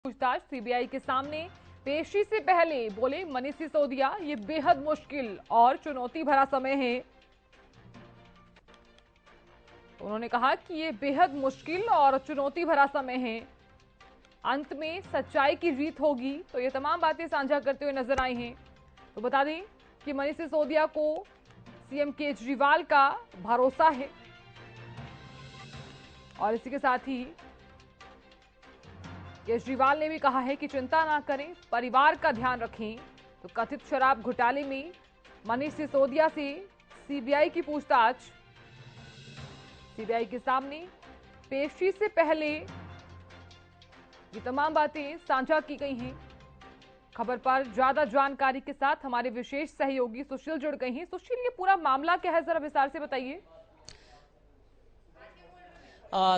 पूछताछ सीबीआई के सामने पेशी से पहले बोले मनीष सिसोदिया, ये बेहद मुश्किल और चुनौती भरा समय है। उन्होंने कहा कि ये बेहद मुश्किल और चुनौती भरा समय है, अंत में सच्चाई की जीत होगी। तो ये तमाम बातें साझा करते हुए नजर आई हैं। तो बता दें कि मनीष सिसोदिया को सीएम केजरीवाल का भरोसा है और इसी के साथ ही केजरीवाल ने भी कहा है कि चिंता ना करें, परिवार का ध्यान रखें। तो कथित शराब घोटाले में मनीष सिसोदिया से सीबीआई की पूछताछ, सीबीआई के सामने पेशी से पहले ये तमाम बातें साझा की गई हैं। खबर पर ज्यादा जानकारी के साथ हमारे विशेष सहयोगी सुशील जुड़ गए हैं। सुशील, ये पूरा मामला क्या है, जरा विस्तार से बताइए।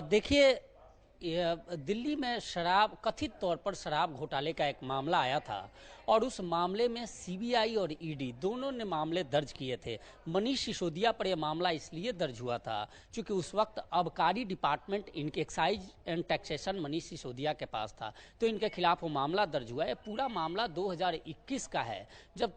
देखिए, दिल्ली में कथित तौर पर शराब घोटाले का एक मामला आया था और उस मामले में सीबीआई और ईडी दोनों ने मामले दर्ज किए थे। मनीष सिसोदिया पर यह मामला इसलिए दर्ज हुआ था क्योंकि उस वक्त आबकारी डिपार्टमेंट, इनके excise and taxation Manish Sisodia के पास था, तो इनके खिलाफ वो मामला दर्ज हुआ है। पूरा मामला 2021 का है, जब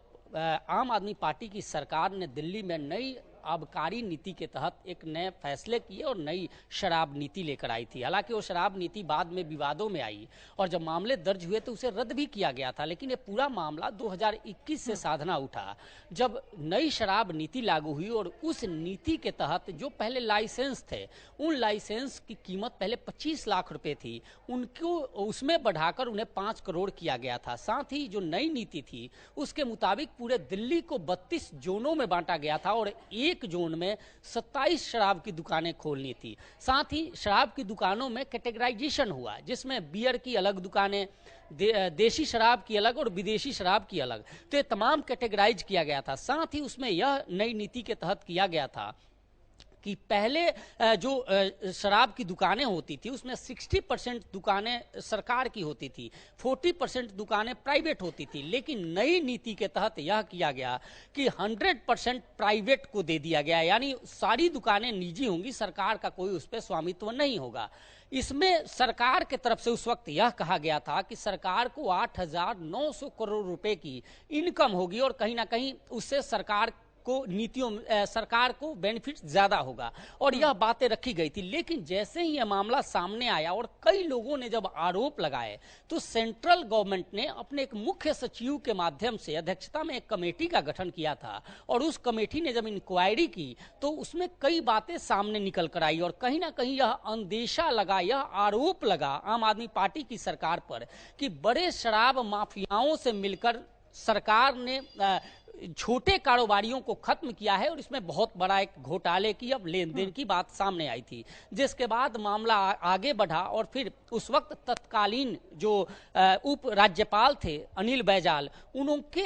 आम आदमी पार्टी की सरकार ने दिल्ली में नई आबकारी नीति के तहत एक नए फैसले किए और नई शराब नीति लेकर आई थी। हालांकि वो शराब नीति बाद में विवादों में आई और जब मामले दर्ज हुए तो उसे रद्द भी किया गया था, लेकिन ये पूरा मामला 2021 से साधना उठा, जब नई शराब नीति लागू हुई और उस नीति के तहत जो पहले लाइसेंस थे, उन लाइसेंस की कीमत पहले 25 लाख रुपए थी, उनको उसमें बढ़ाकर उन्हें 5 करोड़ किया गया था। साथ ही जो नई नीति थी उसके मुताबिक पूरे दिल्ली को 32 जोनों में बांटा गया था और एक जोन में 27 शराब की दुकानें खोलनी थी। साथ ही शराब की दुकानों में कैटेगराइजेशन हुआ, जिसमें बियर की अलग दुकानें, देशी शराब की अलग और विदेशी शराब की अलग, तो ये तमाम कैटेगराइज किया गया था। साथ ही उसमें यह नई नीति के तहत किया गया था कि पहले जो शराब की दुकानें होती थी उसमें 60% दुकानें सरकार की होती थी, 40% दुकानें प्राइवेट होती थी, लेकिन नई नीति के तहत यह किया गया कि 100% प्राइवेट को दे दिया गया, यानी सारी दुकानें निजी होंगी, सरकार का कोई उस पर स्वामित्व नहीं होगा। इसमें सरकार के तरफ से उस वक्त यह कहा गया था कि सरकार को 8,900 करोड़ रुपए की इनकम होगी और कहीं ना कहीं उससे सरकार को बेनिफिट ज्यादा होगा और यह बातें रखी गई थी। लेकिन जैसे ही यह मामला सामने आया और कई लोगों ने जब आरोप लगाए तो सेंट्रल गवर्नमेंट ने अपने एक मुख्य सचिव के माध्यम से अध्यक्षता में एक कमेटी का गठन किया था और उस कमेटी ने जब इंक्वायरी की तो उसमें कई बातें सामने निकल कर आई और कहीं ना कहीं यह अंदेशा लगा, यह आरोप लगा आम आदमी पार्टी की सरकार पर कि बड़े शराब माफियाओं से मिलकर सरकार ने छोटे कारोबारियों को खत्म किया है और इसमें बहुत बड़ा एक घोटाले की, अब लेन देन की बात सामने आई थी, जिसके बाद मामला आगे बढ़ा और फिर उस वक्त तत्कालीन जो उप राज्यपाल थे अनिल बैजल, उनके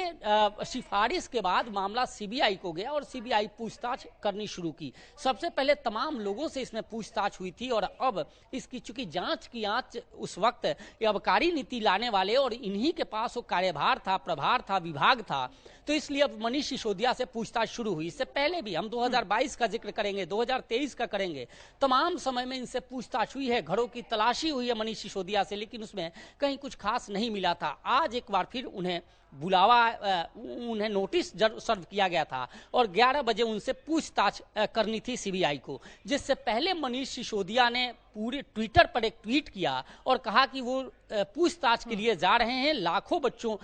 सिफारिश के बाद मामला सीबीआई को गया और सीबीआई पूछताछ करनी शुरू की। सबसे पहले तमाम लोगों से इसमें पूछताछ हुई थी और अब इसकी चूंकि जांच की आंच उस वक्त आबकारी नीति लाने वाले और इन्हीं के पास वो कार्यभार था, प्रभार था, विभाग था, तो इसलिए अब मनीष सिसोदिया से पूछताछ शुरू हुई। इससे पहले भी हम 2022 का जिक्र करेंगे, 2023 का करेंगे, तमाम समय में इनसे पूछताछ हुई है, घरों की तलाशी हुई है मनीष सिसोदिया से, लेकिन उसमें कहीं कुछ खास नहीं मिला था। आज एक बार फिर उन्हें उन्हें नोटिस सर्व किया गया था और 11 बजे उनसे पूछताछ करनी थी सीबीआई को, जिससे पहले मनीष सिसोदिया ने पूरे ट्विटर पर एक ट्वीट किया और कहा कि वो पूछताछ के लिए जा रहे हैं, लाखों बच्चों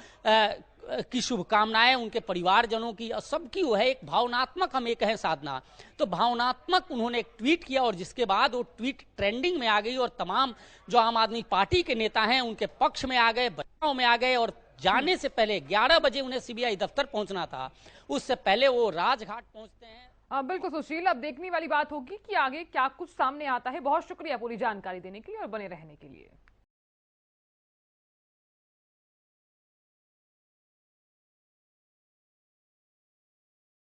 की शुभकामनाएं उनके परिवारजनों की, सबकी वो है एक भावनात्मक, हम ये कहें साधना, तो भावनात्मक उन्होंने एक ट्वीट किया और जिसके बाद वो ट्वीट ट्रेंडिंग में आ गई और तमाम जो आम आदमी पार्टी के नेता हैं उनके पक्ष में आ गए, बचाव में आ गए और जाने से पहले 11 बजे उन्हें सीबीआई दफ्तर पहुंचना था, उससे पहले वो राजघाट पहुंचते हैं। बिल्कुल सुशील, अब देखने वाली बात होगी कि आगे क्या कुछ सामने आता है। बहुत शुक्रिया पूरी जानकारी देने के लिए और बने रहने के लिए।